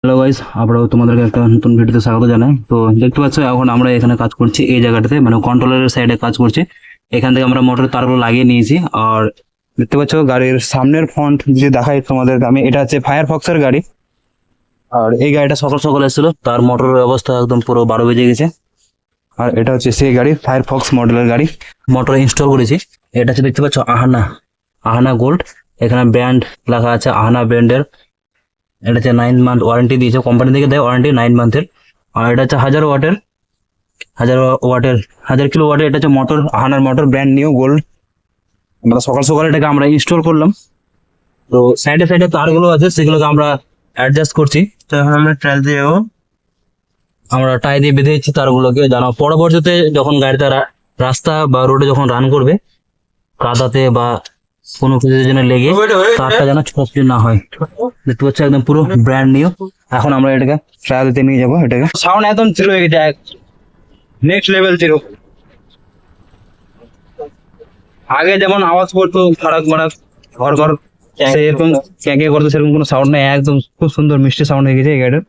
Hello guys, আবারও তোমাদেরকে একটা নতুন ভিডিওতে স্বাগত জানাই। তো দেখতে পাচ্ছ এখন আমরা এখানে কাজ করছি এই জায়গাটাতে, মানে কন্ট্রোলারের সাইডে কাজ করছি। এখান থেকে আমরা মোটরের তারগুলো লাগিয়ে নিয়েছি। আর দেখতে পাচ্ছ গাড়ির সামনের ফ্রন্ট যে দেখাই তোমাদেরকে আমি, এটা হচ্ছে ফায়ারফক্সের গাড়ি। আর এই গাড়িটা সকাল সকাল এসেছিল, তার মোটরের অবস্থা একদম পুরো 12 বেজে গেছে। আর এটা হচ্ছে সেই গাড়ি, ফায়ারফক্স মডেলের গাড়ি, মোটর ইনস্টল করেছি। এটা হচ্ছে দেখতে পাচ্ছ আহানা, আহানা গোল্ড। এখানে ব্র্যান্ড লেখা আছে আহানা ব্র্যান্ডের। এটা হচ্ছে 9 মান্থ ওয়ারেন্টি দিয়েছে, কোম্পানি থেকে দেয় ওয়ারেন্টি 9 মান্থের। আর এটা হচ্ছে 1000 ওয়াটের, 1000 ওয়াটের, 1000 কিলো ওয়াটের। এটা হচ্ছে মোটর, আহানার মোটর, ব্র্যান্ড নিউ গোল্ড। আমরা সকাল সকাল এটাকে আমরা ইনস্টল করলাম। তো সাইডে সাইডে তারগুলো আছে, সেগুলোকে আমরা অ্যাডজাস্ট করছি। তো এখন আমরা ট্রায়াল দিয়ে যাবো, আমরা টাই দিয়ে বেঁধে দিচ্ছি তারগুলোকে, যেন পরবর্তীতে যখন গাড়িটা রাস্তা বা রোডে যখন রান করবে, কাদাতে বা কোনো কিছুর জন্য লেগে তারটা যেন ছোটাছুটি না হয়। দেখতে পাচ্ছ একদম পুরো ব্র্যান্ড নিউ। এখন আমরা এটাকে ট্রায়াল দিতে নিয়ে যাবো। এটাকে সাউন্ড একদম জিরো হয়ে গেছে, নেক্সট লেভেল জিরো। আগে যেমন আওয়াজ করতো ফারাক মারাক, ঘর ঘর, সেরকম ক্যাঁকে করতো, সেরকম কোনো সাউন্ড নেই। একদম খুব সুন্দর মিষ্টি সাউন্ড হয়ে গেছে এই গাড়ির।